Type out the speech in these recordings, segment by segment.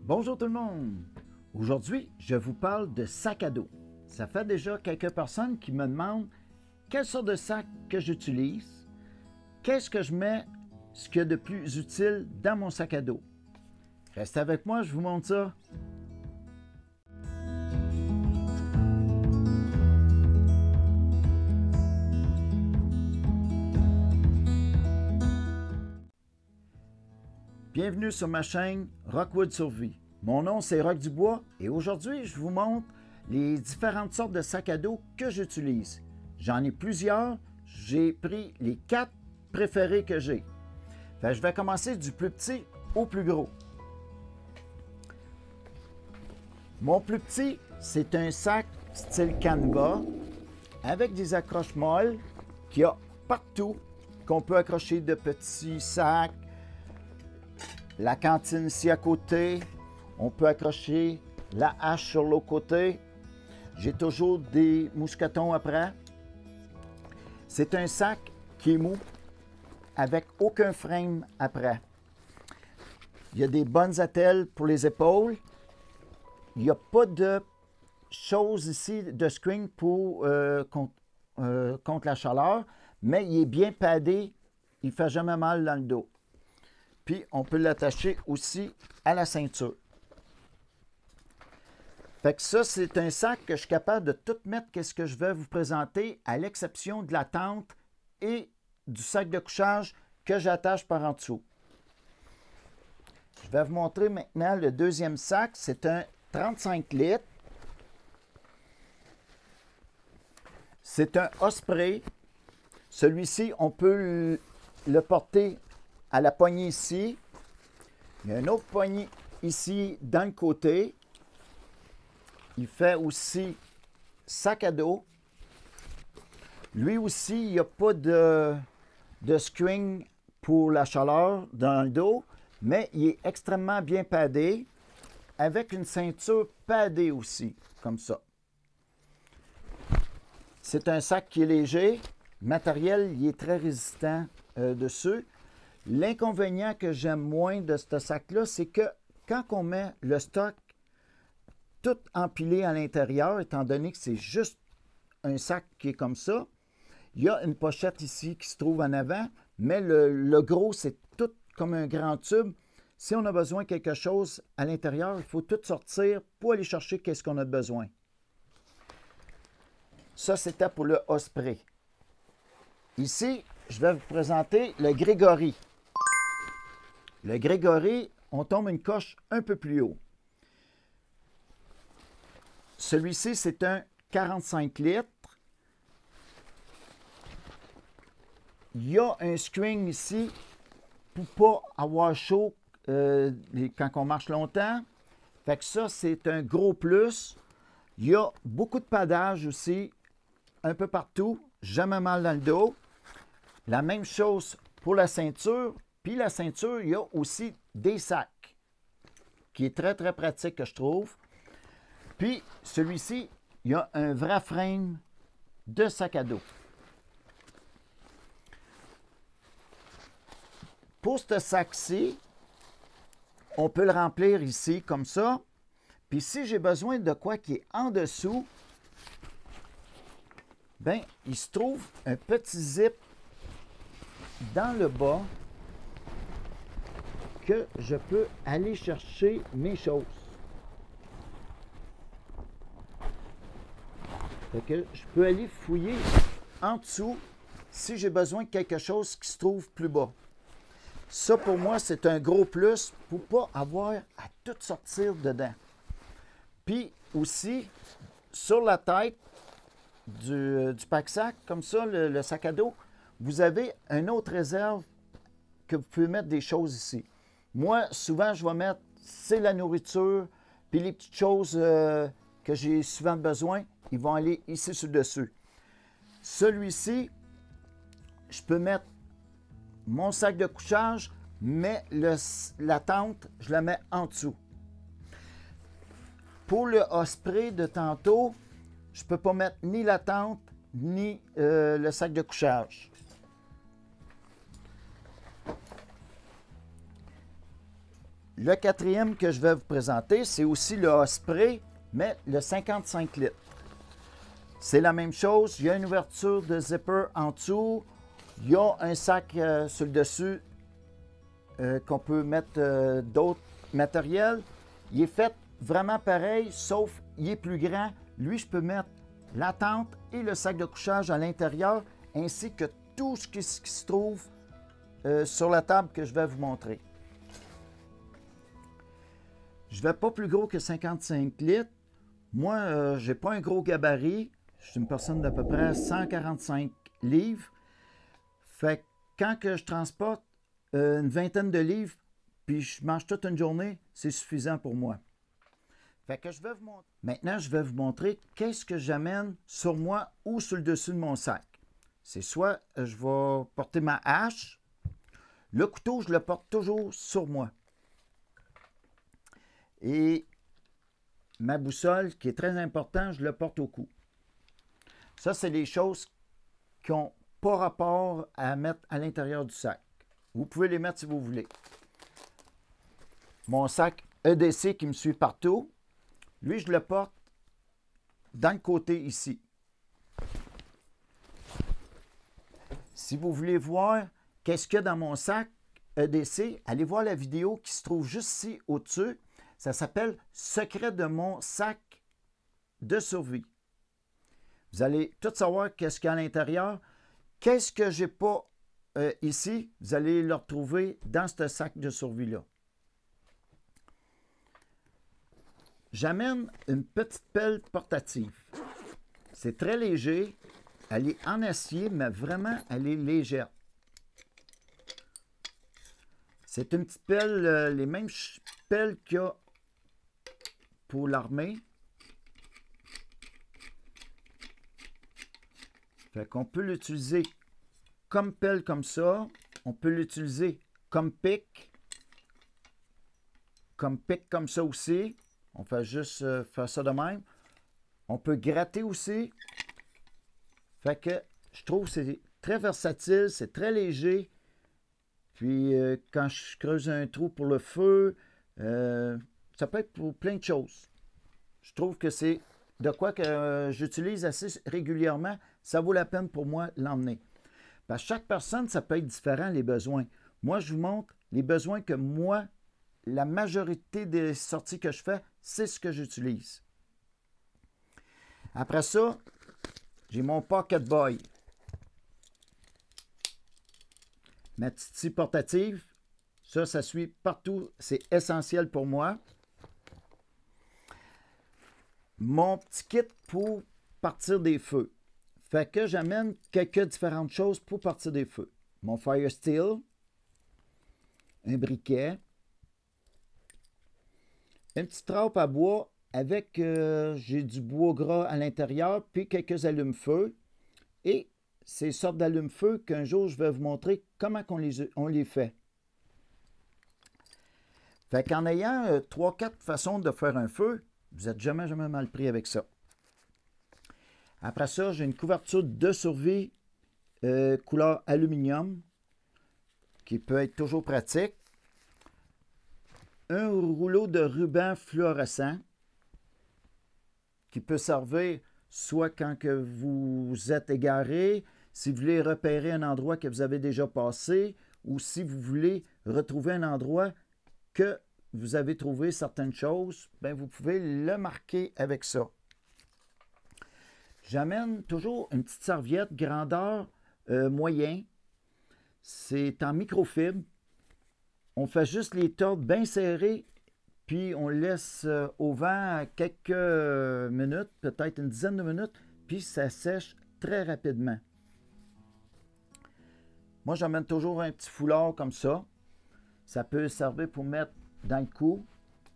Bonjour tout le monde! Aujourd'hui, je vous parle de sac à dos. Ça fait déjà quelques personnes qui me demandent quelle sorte de sac que j'utilise, qu'est-ce que je mets, ce qu'il y a de plus utile dans mon sac à dos. Restez avec moi, je vous montre ça. Bienvenue sur ma chaîne Rockwood Survie. Mon nom c'est Rock Dubois et aujourd'hui je vous montre les différentes sortes de sacs à dos que j'utilise. J'en ai plusieurs, j'ai pris les 4 préférés que j'ai. Je vais commencer du plus petit au plus gros. Mon plus petit, c'est un sac style canevas avec des accroches molles qu'il y a partout, qu'on peut accrocher de petits sacs. La cantine ici à côté, on peut accrocher la hache sur l'autre côté. J'ai toujours des mousquetons après. C'est un sac qui est mou, avec aucun frame après. Il y a des bonnes attelles pour les épaules. Il n'y a pas de choses ici de screen pour contre la chaleur, mais il est bien padé, il ne fait jamais mal dans le dos. Puis, on peut l'attacher aussi à la ceinture. Fait que ça, c'est un sac que je suis capable de tout mettre qu'est-ce que je vais vous présenter, à l'exception de la tente et du sac de couchage que j'attache par en dessous. Je vais vous montrer maintenant le deuxième sac. C'est un 35 litres. C'est un Osprey. Celui-ci, on peut le porter à la poignée ici. Il y a une autre poignée ici dans le côté. Il fait aussi sac à dos. Lui aussi, il n'y a pas de screen pour la chaleur dans le dos, mais il est extrêmement bien padé avec une ceinture padée aussi, comme ça. C'est un sac qui est léger. Le matériel, il est très résistant dessus. L'inconvénient que j'aime moins de ce sac-là, c'est que quand on met le stock tout empilé à l'intérieur, étant donné que c'est juste un sac qui est comme ça, il y a une pochette ici qui se trouve en avant, mais le gros, c'est tout comme un grand tube. Si on a besoin de quelque chose à l'intérieur, il faut tout sortir pour aller chercher qu'est-ce qu'on a besoin. Ça, c'était pour le Osprey. Ici, je vais vous présenter le Gregory. Le Gregory, on tombe une coche un peu plus haut. Celui-ci, c'est un 45 litres. Il y a un screen ici pour ne pas avoir chaud quand on marche longtemps. Fait que ça, c'est un gros plus. Il y a beaucoup de padage aussi, un peu partout. Jamais mal dans le dos. La même chose pour la ceinture. Puis la ceinture, il y a aussi des sacs, qui est très, très pratique que je trouve. Puis celui-ci, il y a un vrai frame de sac à dos. Pour ce sac-ci, on peut le remplir ici comme ça. Puis si j'ai besoin de quoi qui est en dessous, bien, il se trouve un petit zip dans le bas que je peux aller chercher mes choses. Fait que je peux aller fouiller en dessous si j'ai besoin de quelque chose qui se trouve plus bas. Ça, pour moi, c'est un gros plus pour ne pas avoir à tout sortir dedans. Puis aussi, sur la tête du pack-sac, comme ça, le sac à dos, vous avez une autre réserve que vous pouvez mettre des choses ici. Moi, souvent, je vais mettre, c'est la nourriture, puis les petites choses que j'ai souvent besoin, ils vont aller ici sur le dessus. Celui-ci, je peux mettre mon sac de couchage, mais la tente, je la mets en dessous. Pour le Osprey de tantôt, je ne peux pas mettre ni la tente, ni le sac de couchage. Le quatrième que je vais vous présenter, c'est aussi le Osprey, mais le 55 litres. C'est la même chose, il y a une ouverture de zipper en dessous, il y a un sac sur le dessus qu'on peut mettre d'autres matériels. Il est fait vraiment pareil, sauf il est plus grand. Lui, je peux mettre la tente et le sac de couchage à l'intérieur, ainsi que tout ce qui se trouve sur la table que je vais vous montrer. Je ne vais pas plus gros que 55 litres. Moi, je n'ai pas un gros gabarit. Je suis une personne d'à peu près 145 livres. Fait que quand que je transporte une vingtaine de livres, puis je mange toute une journée, c'est suffisant pour moi. Fait que je vais vous montrer. Maintenant, je vais vous montrer qu'est-ce que j'amène sur moi ou sur le dessus de mon sac. C'est soit je vais porter ma hache. Le couteau, je le porte toujours sur moi. Et ma boussole, qui est très important, je le porte au cou. Ça, c'est les choses qui n'ont pas rapport à mettre à l'intérieur du sac. Vous pouvez les mettre si vous voulez. Mon sac EDC qui me suit partout, lui, je le porte dans le côté ici. Si vous voulez voir qu'est-ce qu'il y a dans mon sac EDC, allez voir la vidéo qui se trouve juste ici au-dessus. Ça s'appelle « Secret de mon sac de survie ». Vous allez tout savoir qu'est-ce qu'il y a à l'intérieur. Qu'est-ce que je n'ai pas ici, vous allez le retrouver dans ce sac de survie-là. J'amène une petite pelle portative. C'est très léger. Elle est en acier, mais vraiment, elle est légère. C'est une petite pelle, les mêmes pelles qu'il y a pour l'armée. Fait qu'on peut l'utiliser comme pelle comme ça. On peut l'utiliser comme pic. Comme pic comme ça aussi. On fait juste faire ça de même. On peut gratter aussi. Fait que je trouve que c'est très versatile, c'est très léger. Puis quand je creuse un trou pour le feu, ça peut être pour plein de choses. Je trouve que c'est de quoi que j'utilise assez régulièrement. Ça vaut la peine pour moi l'emmener. Parce que chaque personne, ça peut être différent, les besoins. Moi, je vous montre les besoins que moi, la majorité des sorties que je fais, c'est ce que j'utilise. Après ça, j'ai mon Pocket Boy. Ma petite scie portative. Ça suit partout. C'est essentiel pour moi. Mon petit kit pour partir des feux. Fait que j'amène quelques différentes choses pour partir des feux. Mon Fire Steel. Un briquet. Une petite trappe à bois avec, j'ai du bois gras à l'intérieur, puis quelques allumes-feu. Et ces sortes d'allumes-feu qu'un jour, je vais vous montrer comment on les fait. Fait qu'en ayant 3-4 façons de faire un feu, vous n'êtes jamais mal pris avec ça. Après ça, j'ai une couverture de survie couleur aluminium qui peut être toujours pratique. Un rouleau de ruban fluorescent qui peut servir soit quand que vous êtes égaré, si vous voulez repérer un endroit que vous avez déjà passé, ou si vous voulez retrouver un endroit que vous avez trouvé certaines choses, bien, vous pouvez le marquer avec ça. J'amène toujours une petite serviette grandeur moyen. C'est en microfibre. On fait juste les tordre bien serrés, puis on laisse au vent quelques minutes, peut-être une dizaine de minutes, puis ça sèche très rapidement. Moi, j'emmène toujours un petit foulard comme ça. Ça peut servir pour mettre dans le cou.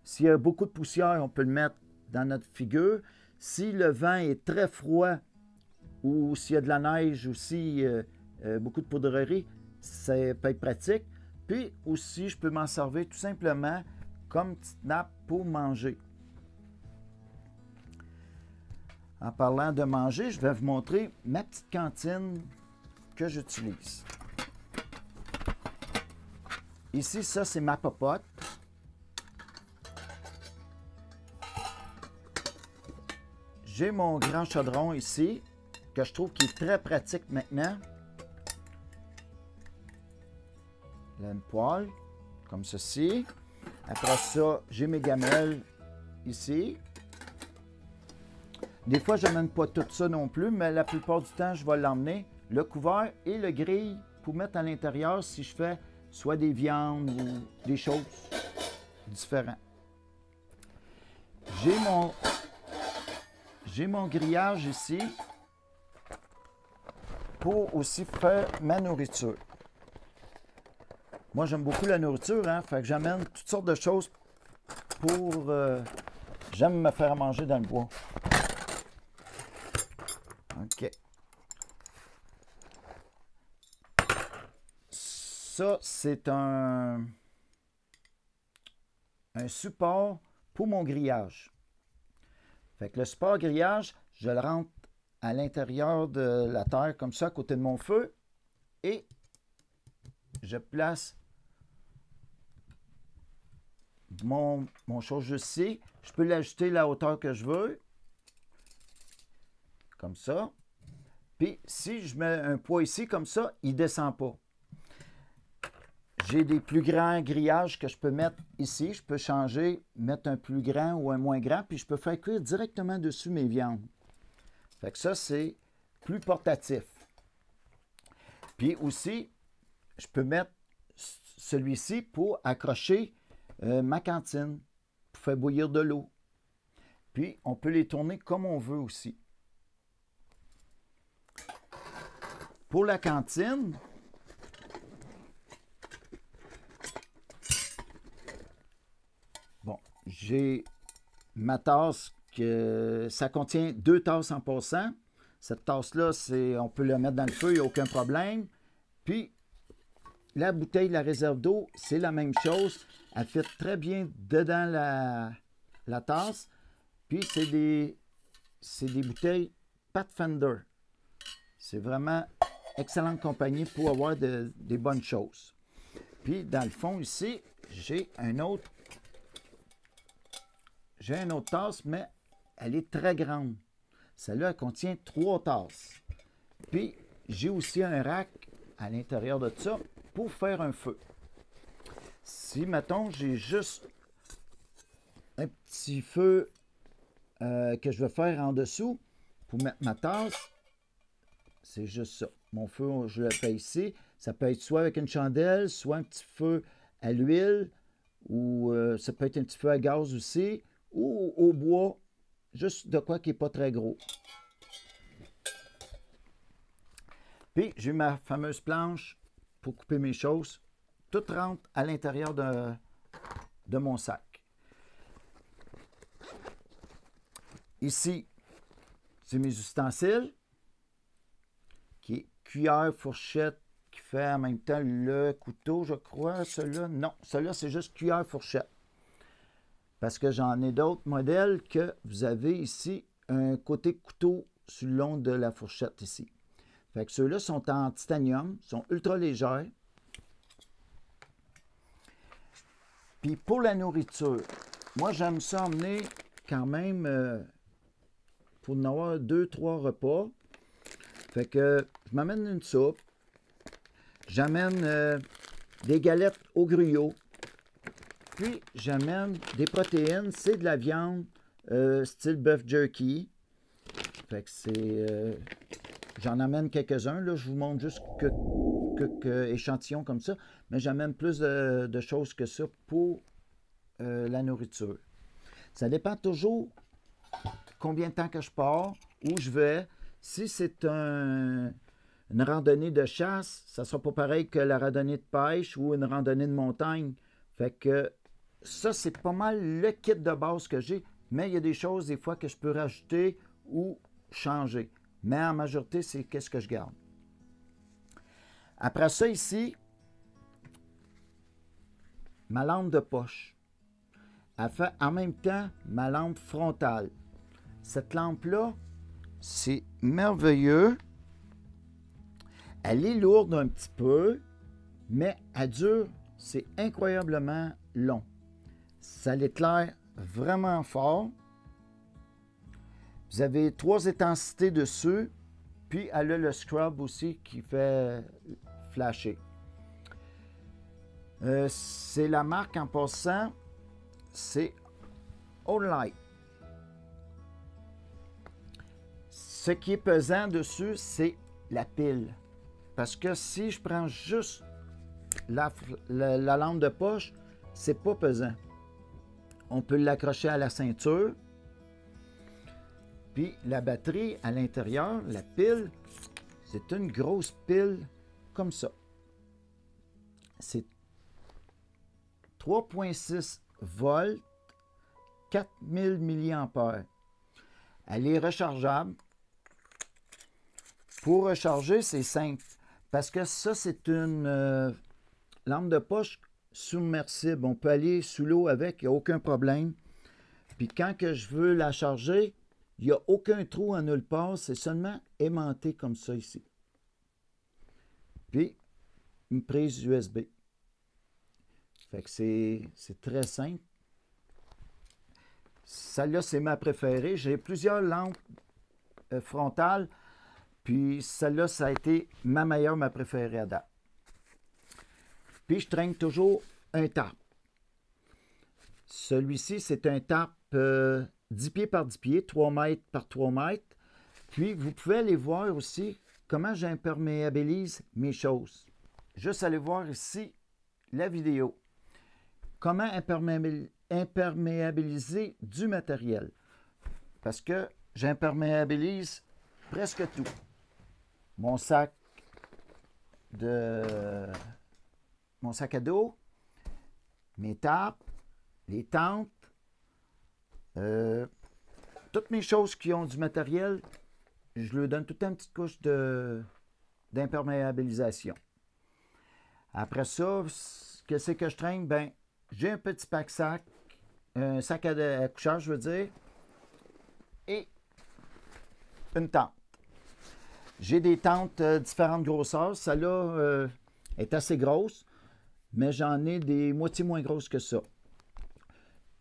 S'il y a beaucoup de poussière, on peut le mettre dans notre figure. Si le vent est très froid ou s'il y a de la neige aussi, beaucoup de poudrerie, ça peut être pratique. Puis aussi, je peux m'en servir tout simplement comme petite nappe pour manger. En parlant de manger, je vais vous montrer ma petite cantine que j'utilise. Ici, ça, c'est ma popote. j'ai mon grand chaudron ici, que je trouve qui est très pratique maintenant. Là, une poêle, comme ceci. Après ça, j'ai mes gamelles ici. Des fois, je n'amène pas tout ça non plus, mais la plupart du temps, je vais l'emmener. Le couvert et le grille pour mettre à l'intérieur si je fais soit des viandes ou des choses différentes. J'ai mon grillage ici pour aussi faire ma nourriture. Moi, j'aime beaucoup la nourriture, hein? Fait que j'amène toutes sortes de choses pour... j'aime me faire manger dans le bois. OK. Ça, c'est un support pour mon grillage. Fait que le support grillage, je le rentre à l'intérieur de la terre, comme ça, à côté de mon feu. Et je place mon chose ici. Je peux l'ajuster la hauteur que je veux. Comme ça. Puis, si je mets un poids ici, comme ça, il ne descend pas. J'ai des plus grands grillages que je peux mettre ici. Je peux changer, mettre un plus grand ou un moins grand, puis je peux faire cuire directement dessus mes viandes. Fait que ça, c'est plus portatif. Puis aussi, je peux mettre celui-ci pour accrocher ma cantine, pour faire bouillir de l'eau. Puis, on peut les tourner comme on veut aussi. Pour la cantine, bon, j'ai ma tasse que ça contient 2 tasses en passant. Cette tasse-là, on peut la mettre dans le feu, il n'y a aucun problème. Puis, la bouteille, la réserve d'eau, c'est la même chose. Elle fit très bien dedans la tasse. Puis, c'est des bouteilles Pathfinder. C'est vraiment excellente compagnie pour avoir des bonnes choses. Puis, dans le fond, ici, j'ai un autre tasse, mais elle est très grande. Celle-là, elle contient 3 tasses. Puis, j'ai aussi un rack à l'intérieur de ça pour faire un feu. Si, mettons, j'ai juste un petit feu que je vais faire en dessous pour mettre ma tasse, c'est juste ça. Mon feu, je le fais ici. Ça peut être soit avec une chandelle, soit un petit feu à l'huile, ou ça peut être un petit feu à gaz aussi, ou au bois, juste de quoi qui n'est pas très gros. Puis, j'ai ma fameuse planche pour couper mes choses. Tout rentre à l'intérieur de mon sac. Ici, c'est mes ustensiles, qui est cuillère, fourchette, qui fait en même temps le couteau, je crois. Celui-là, non. Celui-là, c'est juste cuillère, fourchette. Parce que j'en ai d'autres modèles que vous avez ici un côté couteau sur le long de la fourchette ici. Fait que ceux-là sont en titanium, sont ultra légers. Puis pour la nourriture, moi j'aime ça emmener quand même pour en avoir 2-3 repas. Fait que je m'amène une soupe. J'amène des galettes au gruyot. Puis j'amène des protéines. C'est de la viande style bœuf jerky. Fait que c'est... j'en amène quelques-uns. Là, je vous montre juste quelques échantillons comme ça. Mais j'amène plus de choses que ça pour la nourriture. Ça dépend toujours combien de temps que je pars, où je vais. Si c'est une randonnée de chasse, ça ne sera pas pareil que la randonnée de pêche ou une randonnée de montagne. Fait que ça, c'est pas mal le kit de base que j'ai. Mais il y a des choses, des fois, que je peux rajouter ou changer. Mais en majorité, c'est qu'est-ce que je garde. Après ça, ici, ma lampe de poche. Elle fait en même temps ma lampe frontale. Cette lampe-là, c'est merveilleux. Elle est lourde un petit peu, mais elle dure, c'est incroyablement long. Ça l'éclaire vraiment fort. Vous avez 3 intensités dessus, puis elle a le scrub aussi qui fait flasher. C'est la marque en passant, c'est All-Light. Ce qui est pesant dessus, c'est la pile. Parce que si je prends juste la lampe de poche, c'est pas pesant. On peut l'accrocher à la ceinture. Puis la batterie à l'intérieur, la pile, c'est une grosse pile comme ça. C'est 3,6 volts, 4000 mAh. Elle est rechargeable. Pour recharger, c'est simple. Parce que ça, c'est une lampe de poche submersible. On peut aller sous l'eau avec, il n'y a aucun problème. Puis quand que je veux la charger, il n'y a aucun trou en nulle part. C'est seulement aimanté comme ça ici. Puis, une prise USB. Fait que c'est très simple. Celle-là, c'est ma préférée. J'ai plusieurs lampes frontales. Puis celle-là, ça a été ma meilleure, ma préférée à date. Puis je traîne toujours un tarp. Celui-ci, c'est un tarp 10 pieds par 10 pieds, 3 mètres par 3 mètres. Puis vous pouvez aller voir aussi comment j'imperméabilise mes choses. Juste aller voir ici la vidéo. Comment imperméabiliser du matériel. Parce que j'imperméabilise presque tout. Mon sac à dos, mes tarpes, les tentes, toutes mes choses qui ont du matériel, je leur donne toute une petite couche d'imperméabilisation. Après ça, qu'est-ce que je traîne? Ben, j'ai un petit pack-sac, un sac à couchage, je veux dire, et une tente. J'ai des tentes différentes grosseurs. Celle-là est assez grosse, mais j'en ai des moitiés moins grosses que ça.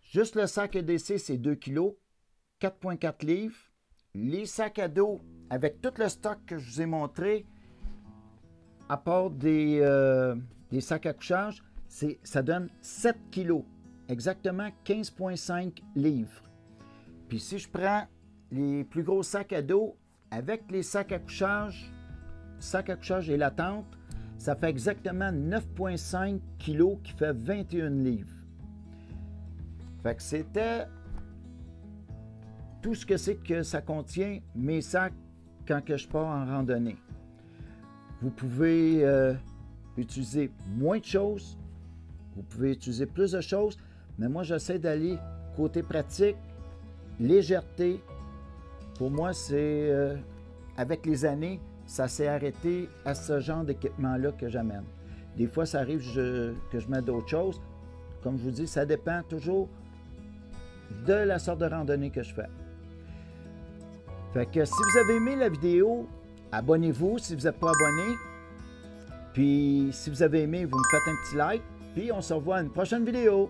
Juste le sac EDC, c'est 2 kg, 4,4 livres. Les sacs à dos, avec tout le stock que je vous ai montré, à part des sacs à couchage, ça donne 7 kg, exactement 15,5 livres. Puis si je prends les plus gros sacs à dos, avec les sacs à couchage et la tente, ça fait exactement 9,5 kg qui fait 21 livres. Fait que c'était tout ce que c'est que ça contient, mes sacs, quand que je pars en randonnée. Vous pouvez utiliser moins de choses, vous pouvez utiliser plus de choses, mais moi j'essaie d'aller côté pratique, légèreté. Pour moi, c'est avec les années, ça s'est arrêté à ce genre d'équipement-là que j'amène. Des fois, ça arrive que je mette d'autres choses. Comme je vous dis, ça dépend toujours de la sorte de randonnée que je fais. Fait que si vous avez aimé la vidéo, abonnez-vous si vous n'êtes pas abonné. Puis si vous avez aimé, vous me faites un petit like. Puis on se revoit à une prochaine vidéo.